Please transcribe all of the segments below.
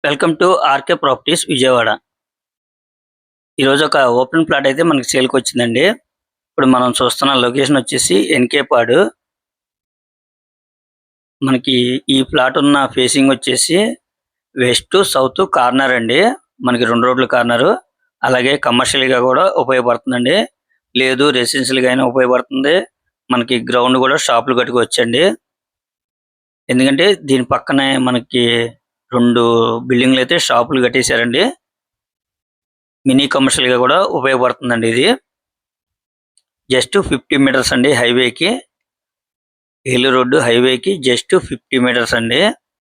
Welcome to RK properties Vijayawada. ఈరోజు ఒక open plot అయితే మనకి సేల్కి వచ్చిందండి. ఇప్పుడు మనం చూస్తున్న లొకేషన్ వచ్చేసి ఎన్కే పాడు. మనకి ఈ ప్లాట్ ఉన్న ఫేసింగ్ వచ్చేసి వెస్ట్ సౌత్ కార్నర్ అండి. మనకి 2 రోడ్ల కార్నరు. అలాగే కమర్షియల్గా కూడా ఉపయోగపడుతుందండి. లేదు రెసిడెన్షియల్గా అయినా ఉపయోగపడుతుంది. మనకి గ్రౌండ్ కూడా షాపులు కట్టుకోవచ్చండి. ఎందుకంటే దీని పక్కనే మనకి 2 బిల్డింగ్లు అయితే షాపులు కట్టేశారండి. మినీ కమర్షియల్ గా కూడా ఉపయోగపడుతుందండి. ఇది జస్ట్ 50 మీటర్స్ అండి హైవేకి. ఏలూరు రోడ్డు హైవేకి జస్ట్ 50 మీటర్స్ అండి.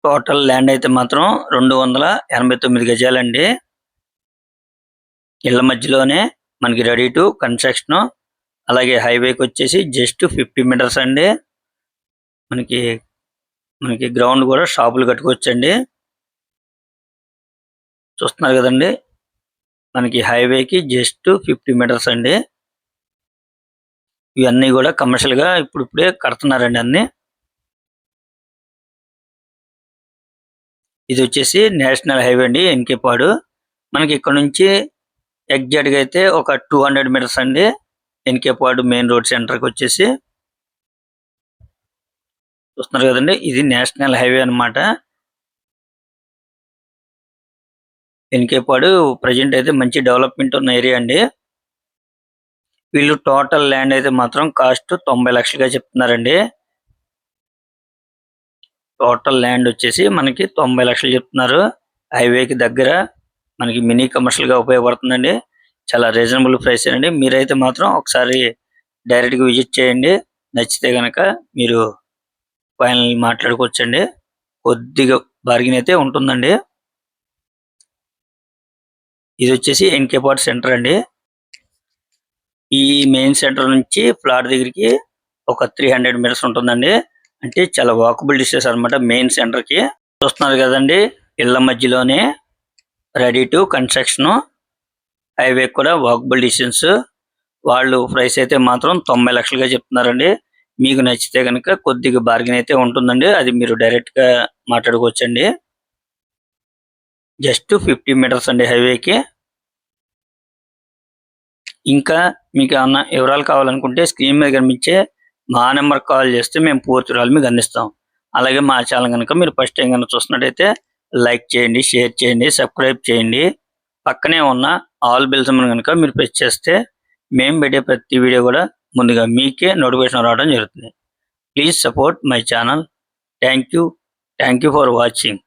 టోటల్ ల్యాండ్ అయితే మాత్రం 289 గజాలండి. ఇళ్ల మధ్యలోనే మనకి రెడీ టు కన్స్ట్రక్షన్. అలాగే హైవేకి వచ్చేసి జస్ట్ 50 మీటర్స్ అండి. మనకి మనకి గ్రౌండ్ కూడా షాపులు కట్టుకోవచ్చండి. చూస్తున్నారు కదండి, మనకి హైవేకి జస్ట్ 50 మీటర్స్ అండి. ఇవన్నీ కూడా కమర్షియల్ గా ఇప్పుడే కడుతున్నారండి అన్ని. ఇది వచ్చేసి నేషనల్ హైవే అండి ఎన్కేపాడు. మనకి ఇక్కడ నుంచి ఎగ్జాక్ట్ గా అయితే ఒక 200 మీటర్స్ అండి ఎన్కేపాడు మెయిన్ రోడ్ సెంటర్ కి వచ్చేసి. చూస్తున్నారు కదండి, ఇది నేషనల్ హైవే అన్నమాట. ఎన్కేపాడు ప్రజెంట్ అయితే మంచి డెవలప్మెంట్ ఉన్న ఏరియా అండి. వీళ్ళు టోటల్ ల్యాండ్ అయితే మాత్రం కాస్ట్ 90 లక్షలుగా చెప్తున్నారండి. టోటల్ ల్యాండ్ వచ్చేసి మనకి 90 లక్షలు చెప్తున్నారు. హైవేకి దగ్గర మనకి మినీ కమర్షియల్ గా ఉపయోగపడుతుందండి. చాలా రీజనబుల్ ప్రైస్ అండి. మీరైతే మాత్రం ఒకసారి డైరెక్ట్ గా విజిట్ చేయండి. నచ్చితే గనక మీరు ఫైనల్ మాట్లాడుకోవచ్చండి. కొద్దిగా బార్గెన్ అయితే ఉంటుందండి. ఇది వచ్చేసి ఎన్కేపాడు సెంటర్ అండి. ఈ మెయిన్ సెంటర్ నుంచి ఫ్లాట్ దగ్గరికి ఒక 300 మీటర్స్ ఉంటుందండి. అంటే చాలా వాకబుల్ డిస్టెన్స్ అన్నమాట మెయిన్ సెంటర్ కి. చూస్తున్నారు కదండి, ఇళ్ల మధ్యలోనే రెడీ టు కన్స్ట్రక్షన్. హైవే కూడా వాకబుల్ డిస్టెన్స్. వాళ్ళు ప్రైస్ అయితే మాత్రం 90 లక్షలుగా చెప్తున్నారండి. మీకు నచ్చితే కనుక కొద్దిగా బార్గెన్ అయితే ఉంటుందండి. అది మీరు డైరెక్ట్ గా మాట్లాడుకోవచ్చండి. జస్ట్ 50 మీటర్స్ అండి హైవేకి. ఇంకా మీకు ఏమన్నా వివరాలు కావాలనుకుంటే స్క్రీన్ మీద కనిపించే మా నెంబర్ కాల్ చేస్తే మేము పూర్తి వివరాలు మీకు అందిస్తాం. అలాగే మా ఛానల్ కనుక మీరు ఫస్ట్ టైం కనుక చూస్తున్నట్టయితే లైక్ చేయండి, షేర్ చేయండి, సబ్స్క్రైబ్ చేయండి. పక్కనే ఉన్న ఆల్ బెల్స్ కనుక మీరు ప్రెస్ చేస్తే మేము పెట్టే ప్రతి వీడియో కూడా ముందుగా మీకే నోటిఫికేషన్ రావడం జరుగుతుంది. Please support my channel. Thank you for watching.